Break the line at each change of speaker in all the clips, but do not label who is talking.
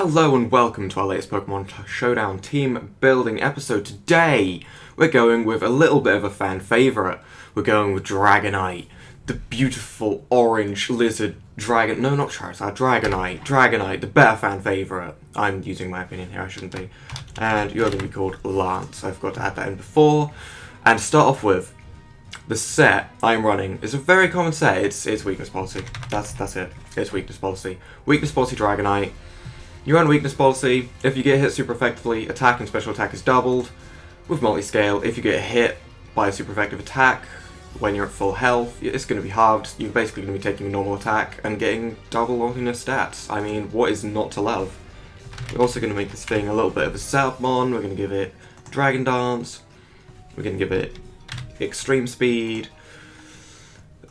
Hello and welcome to our latest Pokemon Showdown team building episode. Today, we're going with a little bit of a fan favourite. We're going with Dragonite, the beautiful orange lizard dragon. No, not Charizard, Dragonite, the better fan favourite. I'm using my opinion here, I shouldn't be. And you're going to be called Lance. I forgot to add that in before. And to start off with, the set I'm running is a very common set. It's weakness policy. That's it. It's weakness policy. Weakness policy Dragonite. You run weakness policy. If you get hit super effectively, attack and special attack is doubled. With multi-scale, if you get hit by a super effective attack when you're at full health, it's going to be halved. You're basically going to be taking a normal attack and getting double on your stats. I mean, what is not to love? We're also going to make this thing a little bit of a setup mon. We're going to give it Dragon Dance. We're going to give it Extreme Speed.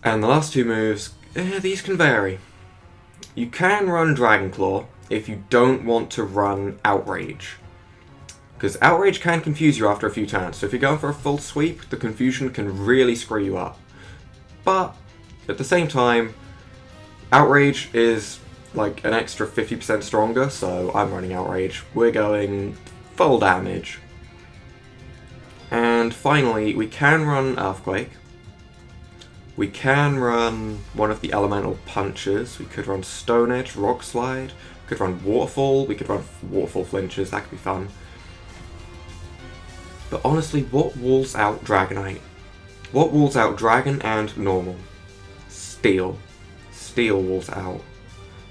And the last two moves, these can vary. You can run Dragon Claw if you don't want to run Outrage. Because Outrage can confuse you after a few turns, so if you're going for a full sweep, the confusion can really screw you up. But, at the same time, Outrage is like an extra 50% stronger, so I'm running Outrage. We're going full damage. And finally, we can run Earthquake. We can run one of the elemental punches. We could run Stone Edge, Rock Slide. We could run Waterfall. We could run Waterfall flinches. That could be fun. But honestly, what walls out Dragonite? What walls out Dragon and Normal? Steel. Steel walls out.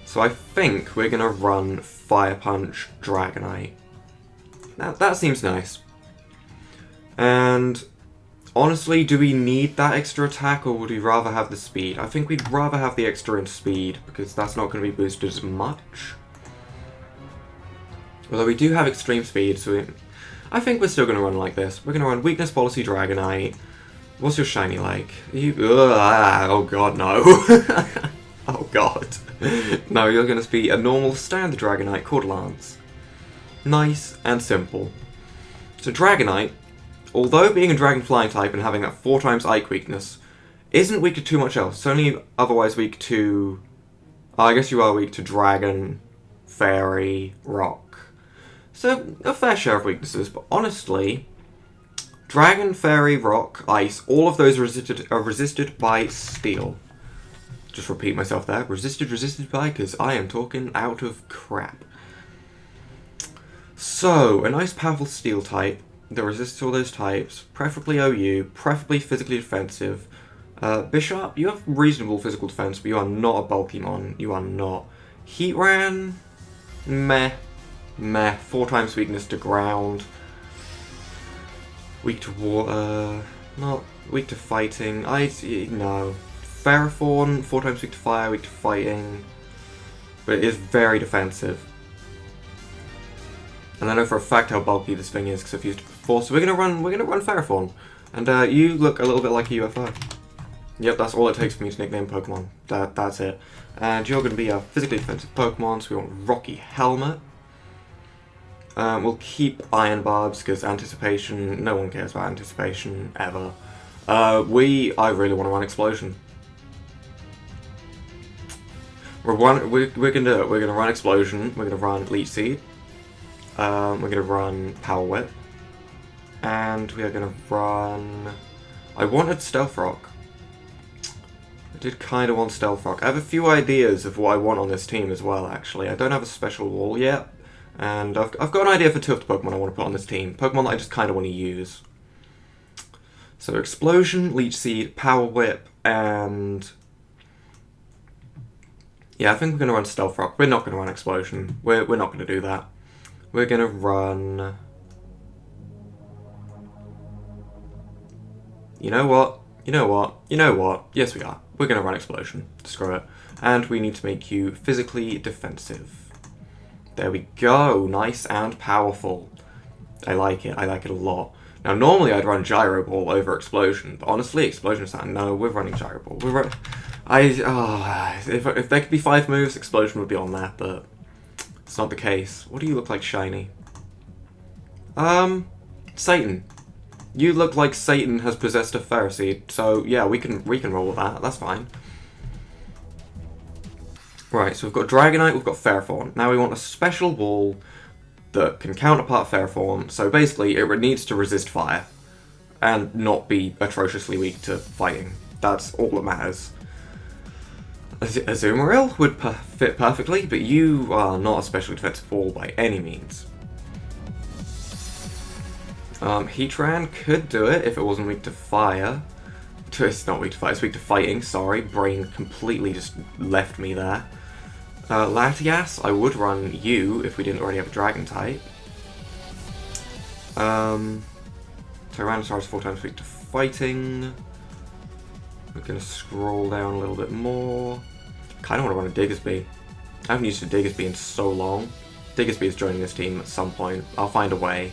So I think we're going to run Fire Punch Dragonite. Now, that seems nice. And honestly, do we need that extra attack, or would we rather have the speed? I think we'd rather have the extra in speed, because that's not going to be boosted as much. Although we do have extreme speed, so I think we're still going to run like this. We're going to run Weakness Policy Dragonite. What's your shiny like? Oh god, no. Oh god. No, you're going to be a normal standard Dragonite called Lance. Nice and simple. So Dragonite, although being a Dragon Flying type and having that 4 times Ike weakness, isn't weak to too much else. It's only otherwise weak to... I guess you are weak to Dragon, Fairy, Rock. So, a fair share of weaknesses, but honestly, Dragon, Fairy, Rock, Ice, all of those are resisted by Steel. Just repeat myself there. Resisted by, because I am talking out of crap. So, a nice powerful Steel type that resists all those types, preferably OU, preferably physically defensive. Bishop, you have reasonable physical defense, but you are not a bulky mon. You are not. Heatran, meh. 4 times weakness to ground. Weak to water. Not weak to fighting. No. Ferrothorn, 4 times weak to fire, weak to fighting. But it is very defensive. And I know for a fact how bulky this thing is because I've used it before. So we're gonna run Ferrothorn. And you look a little bit like a UFO. Yep, that's all it takes for me to nickname Pokemon. That's it. And you're gonna be a physically defensive Pokemon, so we want Rocky Helmet. We'll keep Iron Barbs because Anticipation, no one cares about Anticipation ever. I really want to run Explosion. We're gonna do it. We're gonna run Explosion. We're gonna run Leech Seed. We're gonna run Power Whip. And we are gonna run... I wanted Stealth Rock. I did kind of want Stealth Rock. I have a few ideas of what I want on this team as well, actually. I don't have a special wall yet. And I've got an idea for 2 of the Pokemon I want to put on this team. Pokemon that I just kind of want to use. So Explosion, Leech Seed, Power Whip, and... yeah, I think we're going to run Stealth Rock. We're not going to run Explosion. We're not going to do that. We're going to run... You know what? Yes, we are. We're going to run Explosion. Screw it. And we need to make you physically defensive. There we go. Nice and powerful. I like it. I like it a lot. Now, normally I'd run Gyro Ball over Explosion, but honestly, Explosion is that. No, we're running Gyro Ball. If there could be 5 moves, Explosion would be on that, but it's not the case. What do you look like, shiny? Satan. You look like Satan has possessed a Pharisee, so yeah, we can roll with that. That's fine. Right, so we've got Dragonite, we've got Ferrothorn. Now we want a special ball that can counterpart Ferrothorn, so basically it needs to resist fire and not be atrociously weak to fighting. That's all that matters. Azumarill would fit perfectly, but you are not a special defensive ball by any means. Heatran could do it if it wasn't weak to fire. It's not weak to fire, it's weak to fighting, sorry. Brain completely just left me there. Latias, I would run you if we didn't already have a Dragon type. Tyrannosaurus 4 times weak to fighting. We're going to scroll down a little bit more. Kind of want to run a Diggersby. I haven't used a Diggersby in so long. Diggersby is joining this team at some point. I'll find a way.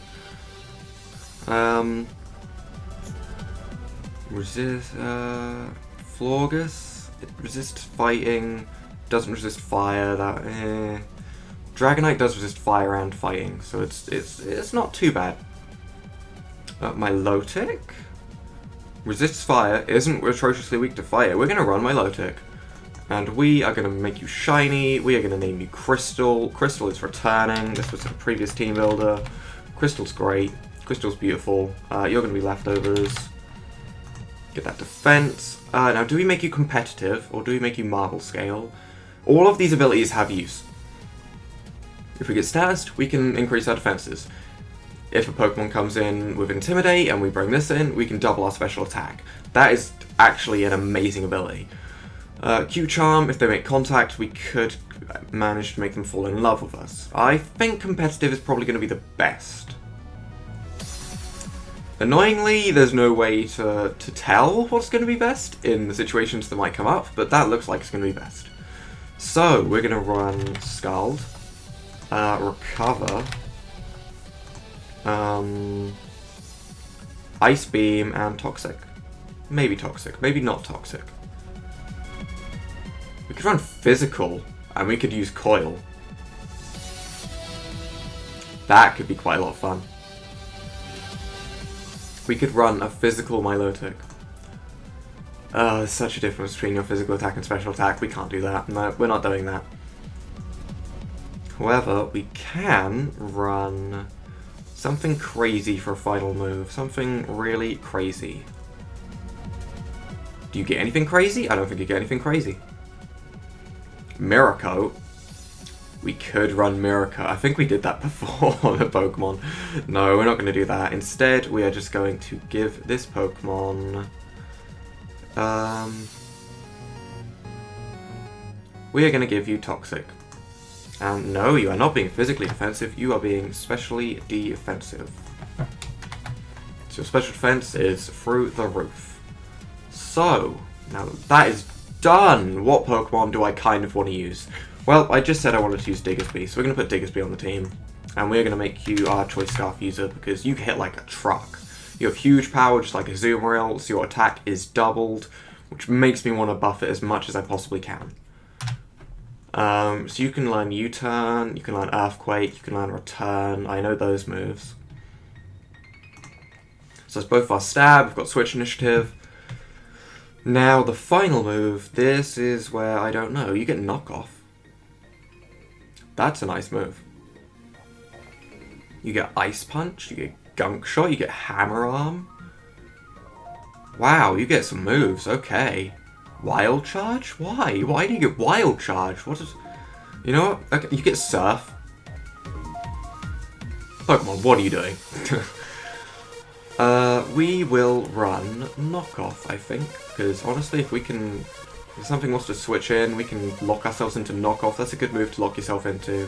Florgus. It resists fighting. Doesn't resist fire. Dragonite does resist fire and fighting, so it's not too bad. Milotic resists fire, isn't atrociously weak to fire. We're gonna run Milotic, and we are gonna make you shiny. We are gonna name you Crystal. Crystal is returning. This was a previous team builder. Crystal's great. Crystal's beautiful. You're gonna be leftovers. Get that defense. Now, do we make you competitive or do we make you marble scale? All of these abilities have use. If we get statused, we can increase our defenses. If a Pokemon comes in with Intimidate and we bring this in, we can double our special attack. That is actually an amazing ability. Q-Charm, if they make contact, we could manage to make them fall in love with us. I think competitive is probably going to be the best. Annoyingly, there's no way to tell what's going to be best in the situations that might come up, but that looks like it's going to be best. So, we're going to run Scald, Recover, Ice Beam, and Toxic. Maybe Toxic, maybe not Toxic. We could run Physical, and we could use Coil. That could be quite a lot of fun. We could run a Physical Milotic. There's such a difference between your physical attack and special attack. We can't do that. No, we're not doing that. However, we can run something crazy for a final move. Something really crazy. Do you get anything crazy? I don't think you get anything crazy. Mirror Coat. We could run Mirror Coat. I think we did that before on a Pokemon. No, we're not going to do that. Instead, we are just going to give this Pokemon... we are going to give you Toxic. And no, you are not being physically defensive, you are being specially defensive. So special defense is through the roof. So, now that is done, what Pokemon do I kind of want to use? Well, I just said I wanted to use Diggersby, so we're going to put Diggersby on the team. And we're going to make you our Choice Scarf user because you hit like a truck. You have huge power, just like a Azumarill, so your attack is doubled, which makes me want to buff it as much as I possibly can. So you can learn U-Turn, you can learn Earthquake, you can learn Return. I know those moves. So it's both our stab, we've got Switch Initiative. Now the final move, this is where I don't know, you get Knockoff. That's a nice move. You get Ice Punch, you get Gunk Shot, you get Hammer Arm. Wow, you get some moves, okay. Wild Charge? Why? Why do you get Wild Charge? What is... You know what? Okay, you get Surf. Pokemon, what are you doing? We will run Knockoff, I think. Because honestly, if we can... If something wants to switch in, we can lock ourselves into Knockoff. That's a good move to lock yourself into.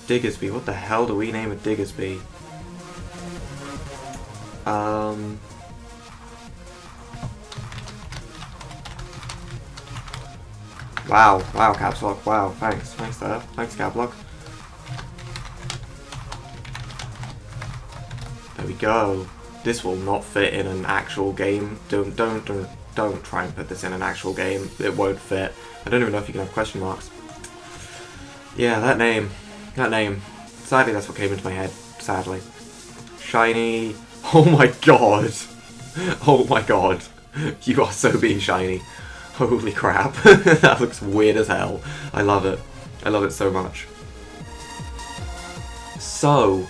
Diggersby. What the hell do we name a Diggersby? Wow, wow, Caps Lock, wow, thanks there, thanks Cap Lock. There we go. This will not fit in an actual game. Don't try and put this in an actual game. It won't fit. I don't even know if you can have question marks. Yeah, that name. Sadly, that's what came into my head. Sadly. Shiny. Oh my god. Oh my god. You are so being shiny. Holy crap. That looks weird as hell. I love it. I love it so much. So,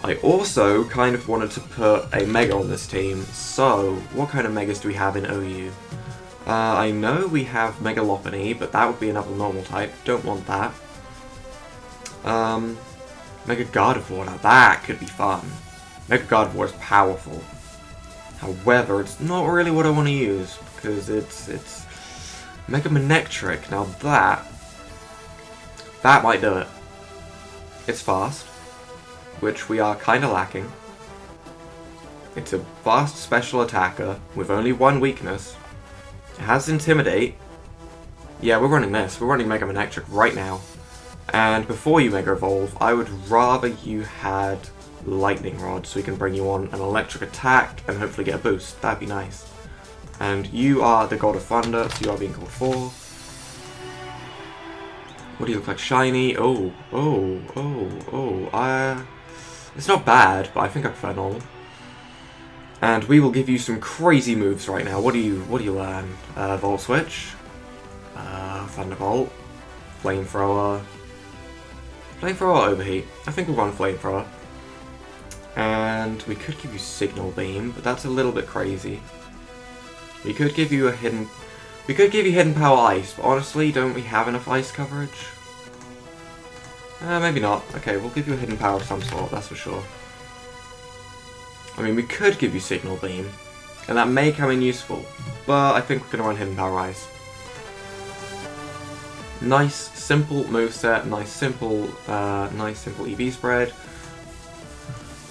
I also kind of wanted to put a Mega on this team. So, what kind of Megas do we have in OU? I know we have Megalopony, but that would be another normal type. Don't want that. Mega Gardevoir, now that could be fun. Mega Gardevoir is powerful. However, it's not really what I want to use, because it's Mega Manectric. Now that might do it. It's fast, which we are kind of lacking. It's a fast special attacker with only one weakness. It has Intimidate. Yeah, we're running this. We're running Mega Manectric right now. And before you Mega Evolve, I would rather you had Lightning Rod, so we can bring you on an electric attack and hopefully get a boost. That'd be nice. And you are the God of Thunder, so you are being called for. What do you look like? Shiny? It's not bad, but I think I prefer normal. And we will give you some crazy moves right now. What do you learn? Volt Switch, Thunderbolt, Flamethrower, Overheat. I think we'll run Flamethrower. And we could give you Signal Beam, but that's a little bit crazy. We could give you Hidden Power Ice, but honestly, don't we have enough ice coverage? Maybe not. Okay, we'll give you a Hidden Power of some sort, that's for sure. I mean, we could give you Signal Beam, and that may come in useful, but I think we're going to run Hidden Power Ice. Nice, simple moveset, nice, simple EV spread.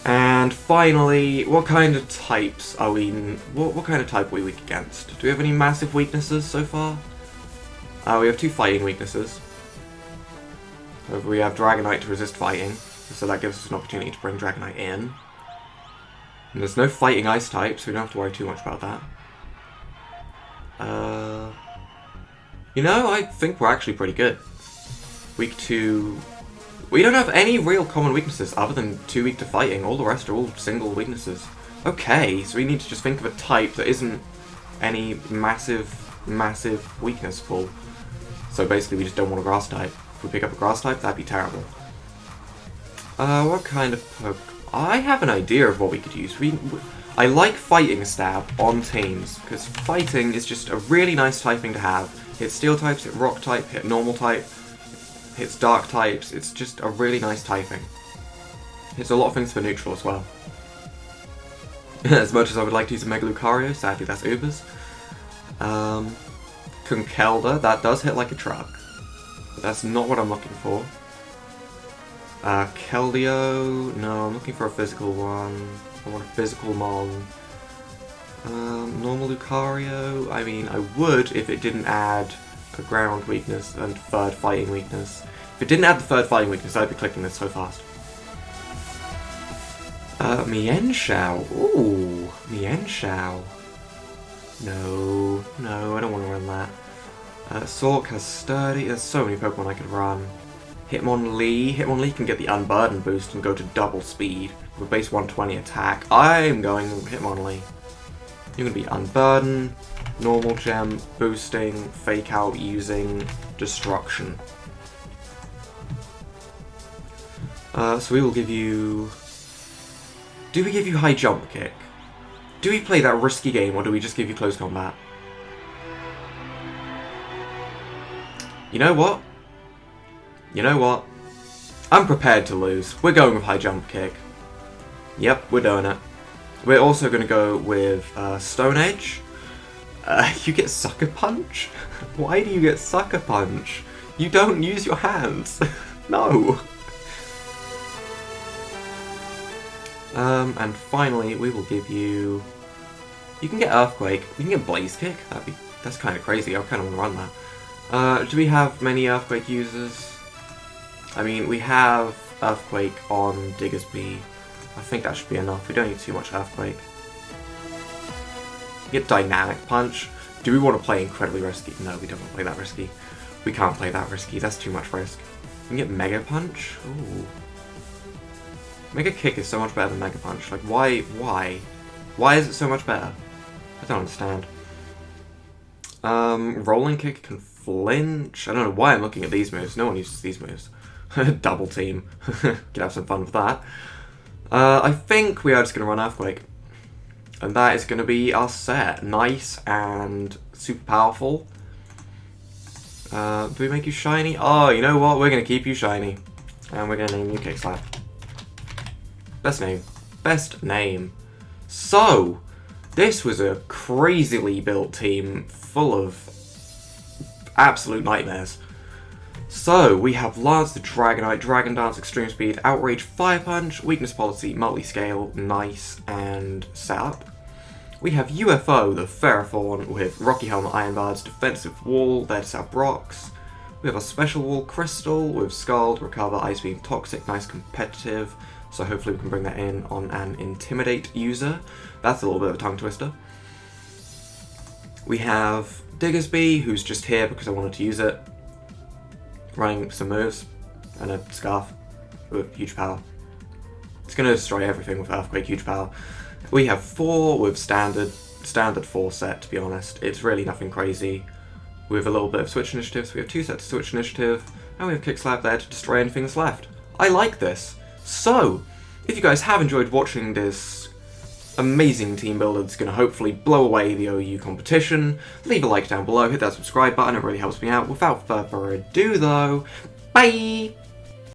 And finally, what kind of types are we... What kind of type are we weak against? Do we have any massive weaknesses so far? We have 2 fighting weaknesses. However, we have Dragonite to resist fighting, so that gives us an opportunity to bring Dragonite in. And there's no fighting ice type, so we don't have to worry too much about that. You know, I think we're actually pretty good. Weak to... We don't have any real common weaknesses other than 2 weak to fighting. All the rest are all single weaknesses. Okay, so we need to just think of a type that isn't any massive weakness pool. So basically we just don't want a grass type. If we pick up a grass type, that'd be terrible. What kind of poke... I have an idea of what we could use. I like Fighting Stab on teams, because fighting is just a really nice typing to have. Hit steel types, hit rock type, hit normal type, hits dark types. It's just a really nice typing. Hits a lot of things for neutral as well. As much as I would like to use a Mega Lucario, sadly that's Uber's. Conkeldurr, that does hit like a truck. But that's not what I'm looking for. Keldeo, no, I'm looking for a physical one. I want a physical Mon. Normal Lucario, I mean, I would if it didn't add a ground weakness and 3rd fighting weakness. If it didn't add the 3rd fighting weakness, I'd be clicking this so fast. Mienshao, ooh, Mienshao. No, I don't want to run that. Sork has Sturdy, there's so many Pokemon I could run. Hitmonlee can get the Unburden boost and go to double speed with base 120 attack. I'm going Hitmonlee. You're going to be Unburden, Normal Gem, boosting, Fake Out using Destruction. So we will give you... Do we give you High Jump Kick? Do we play that risky game or do we just give you Close Combat? You know what? I'm prepared to lose. We're going with High Jump Kick. Yep, we're doing it. We're also going to go with Stone Edge. You get Sucker Punch? Why do you get Sucker Punch? You don't use your hands. No. And finally, we will give you... You can get Earthquake. You can get Blaze Kick. That's kind of crazy. I kind of want to run that. Do we have many Earthquake users? I mean, we have Earthquake on Diggersby. I think that should be enough. We don't need too much Earthquake. Get Dynamic Punch. Do we want to play incredibly risky? No, we don't want to play that risky. We can't play that risky. That's too much risk. We can get Mega Punch. Ooh. Mega Kick is so much better than Mega Punch. Like, why? Why is it so much better? I don't understand. Rolling kick can flinch. I don't know why I'm looking at these moves. No one uses these moves. Double team. Could have some fun with that. I think we are just going to run Earthquake. And that is going to be our set. Nice and super powerful. Do we make you shiny? Oh, you know what? We're going to keep you shiny. And we're going to name you Kick Slap. Best name. Best name. So, this was a crazily built team full of absolute nightmares. So, we have Lance the Dragonite, Dragon Dance, Extreme Speed, Outrage, Fire Punch, Weakness Policy, Multi-Scale, Nice, and Setup. We have UFO, the Ferrothorn, with Rocky Helmet, Iron Bars, Defensive Wall, there to set up rocks. We have a Special Wall Crystal with Scald, Recover, Ice Beam, Toxic, nice competitive. So hopefully we can bring that in on an Intimidate user. That's a little bit of a tongue twister. We have Diggersby, who's just here because I wanted to use it. Running some moves and a Scarf with huge power. It's going to destroy everything with Earthquake, huge power. We have 4 with standard 4 set, to be honest. It's really nothing crazy. We have a little bit of Switch Initiative, so we have 2 sets of Switch Initiative, and we have Kick Slap there to destroy anything that's left. I like this. So, if you guys have enjoyed watching this amazing team builder that's going to hopefully blow away the OU competition, leave a like down below, hit that subscribe button, it really helps me out. Without further ado though, bye!